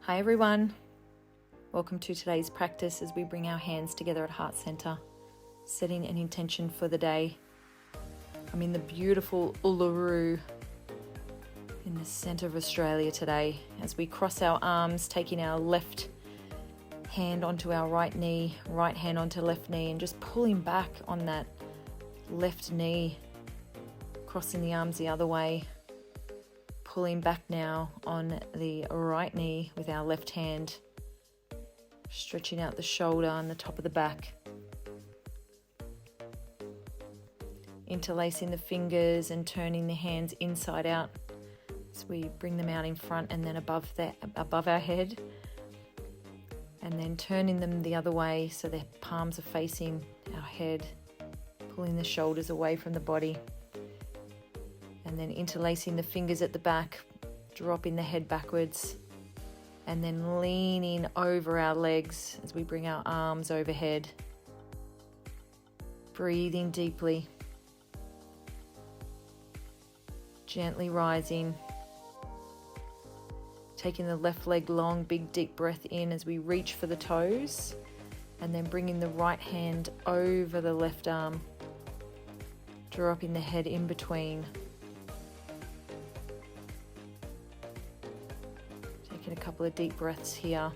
Hi everyone, welcome to today's practice as we bring our hands together at Heart Center, setting an intention for the day. I'm in the beautiful Uluru in the center of Australia today as we cross our arms, taking our left hand onto our right knee, right hand onto left knee, and just pulling back on that left knee, crossing the arms the other way. Pulling back now on the right knee with our left hand, stretching out the shoulder and the top of the back. Interlacing the fingers and turning the hands inside out as we bring them out in front and then above our head. And then turning them the other way so their palms are facing our head, pulling the shoulders away from the body. And then interlacing the fingers at the back, dropping the head backwards, and then leaning over our legs as we bring our arms overhead. Breathing deeply, gently rising, taking the left leg long, big deep breath in as we reach for the toes, and then bringing the right hand over the left arm, dropping the head in between. Taking a couple of deep breaths here.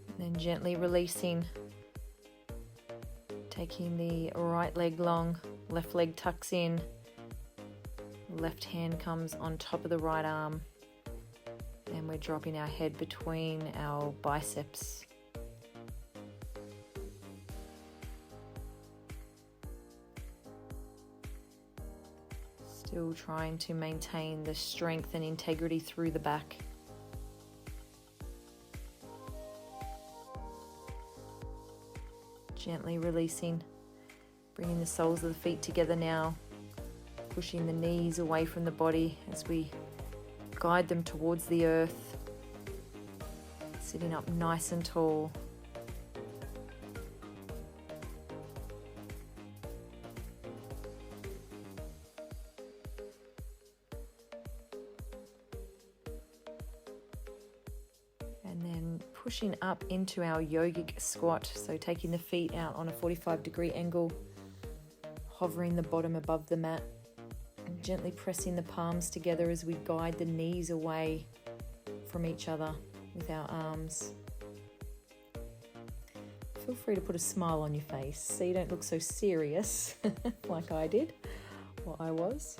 And then gently releasing, taking the right leg long, left leg tucks in. Left hand comes on top of the right arm, and we're dropping our head between our biceps. Still trying to maintain the strength and integrity through the back. Gently releasing, bringing the soles of the feet together now. Pushing the knees away from the body as we guide them towards the earth. Sitting up nice and tall. And then pushing up into our yogic squat. So taking the feet out on a 45-degree angle, hovering the bottom above the mat. And gently pressing the palms together as we guide the knees away from each other with our arms. Feel free to put a smile on your face so you don't look so serious like I did, or I was.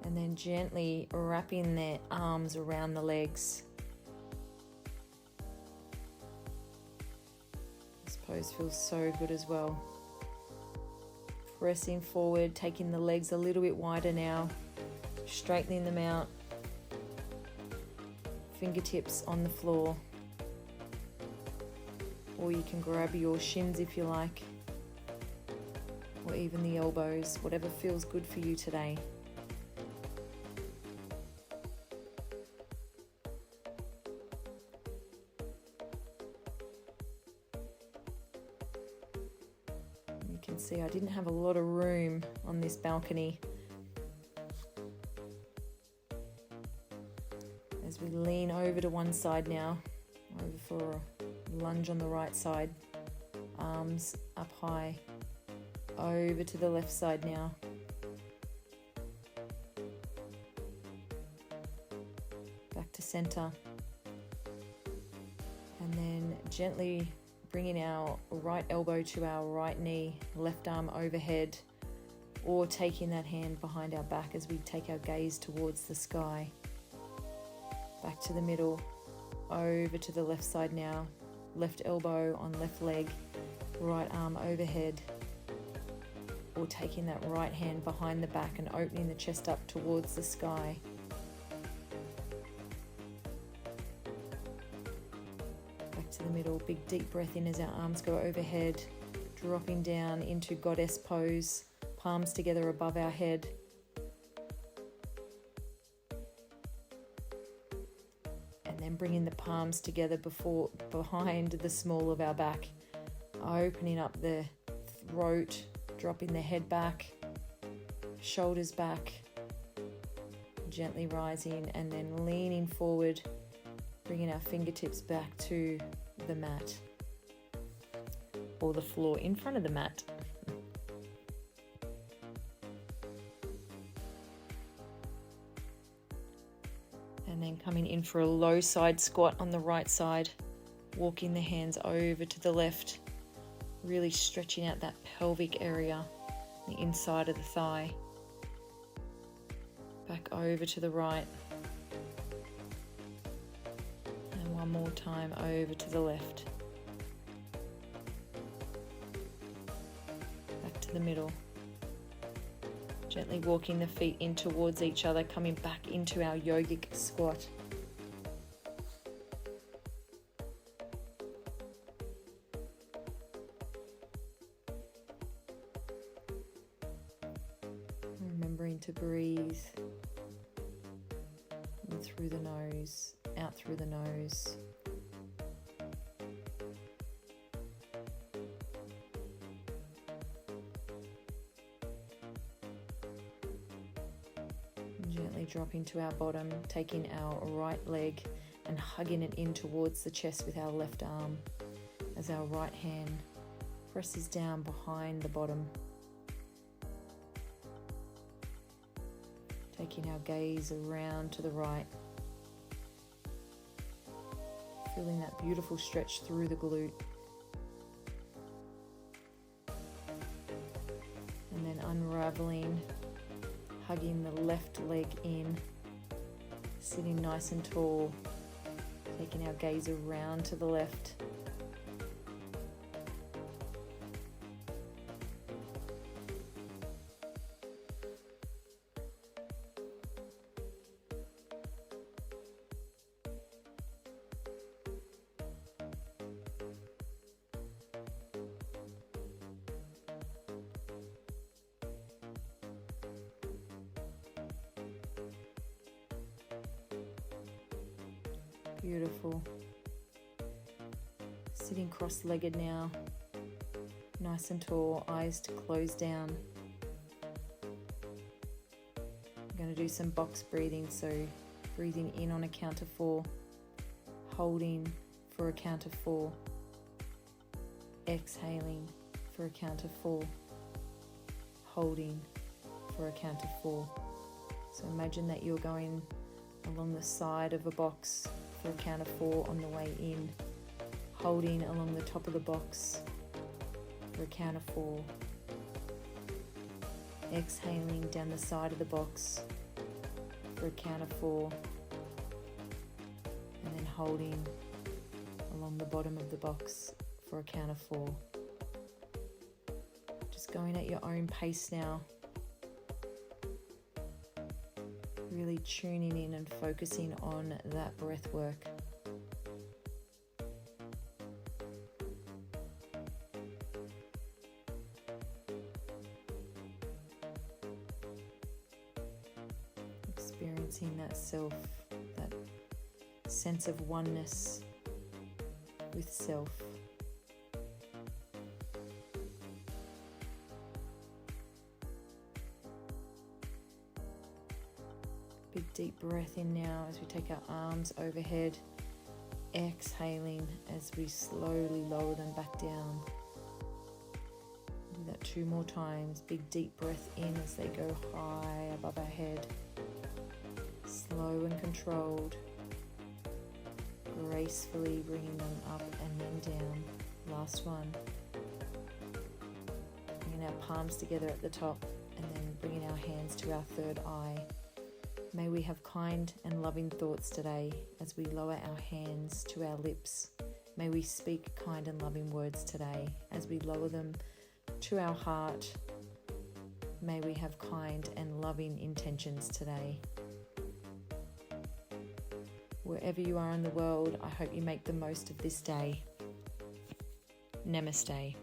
And then gently wrapping their arms around the legs. Pose feels so good as well. Pressing forward, taking the legs a little bit wider now, straightening them out. Fingertips on the floor. Or you can grab your shins if you like, or even the elbows, whatever feels good for you today. You can see I didn't have a lot of room on this balcony. As we lean over to one side now, over for a lunge on the right side, arms up high, over to the left side now. Back to center. And then gently bringing our right elbow to our right knee, left arm overhead, or taking that hand behind our back as we take our gaze towards the sky. Back to the middle, over to the left side now, left elbow on left leg, right arm overhead, or taking that right hand behind the back and opening the chest up towards the sky. to the middle. Big deep breath in as our arms go overhead, dropping down into goddess pose, palms together above our head. And then bringing the palms together behind the small of our back, opening up the throat, dropping the head back, shoulders back, gently rising, and then leaning forward, bringing our fingertips back to the mat or the floor in front of the mat. And then coming in for a low side squat on the right side, walking the hands over to the left, really stretching out that pelvic area, the inside of the thigh. Back over to the right. And one more time over to the left. Back to the middle. Gently walking the feet in towards each other, coming back into our yogic squat. Remembering to breathe in through the nose, out through the nose. Gently dropping to our bottom, taking our right leg and hugging it in towards the chest with our left arm as our right hand presses down behind the bottom. Taking our gaze around to the right, feeling that beautiful stretch through the glute. And then unraveling, hugging the left leg in, sitting nice and tall, taking our gaze around to the left. Beautiful. Sitting cross-legged now, nice and tall, eyes to close down. I'm going to do some box breathing, so breathing in on a count of 4, holding for a count of 4, exhaling for a count of 4, holding for a count of 4. So imagine that you're going along the side of a box for a count of 4 on the way in, holding along the top of the box for a count of 4, exhaling down the side of the box for a count of 4, and then holding along the bottom of the box for a count of 4. Just going at your own pace now, really tuning in and focusing on that breath work. Experiencing that self, that sense of oneness with self. Big deep breath in now as we take our arms overhead, exhaling as we slowly lower them back down. Do that 2 more times. Big deep breath in as they go high above our head. Slow and controlled, gracefully bringing them up and then down. Last one. Bringing our palms together at the top and then bringing our hands to our third eye. May we have kind and loving thoughts today as we lower our hands to our lips. May we speak kind and loving words today as we lower them to our heart. May we have kind and loving intentions today. Wherever you are in the world, I hope you make the most of this day. Namaste.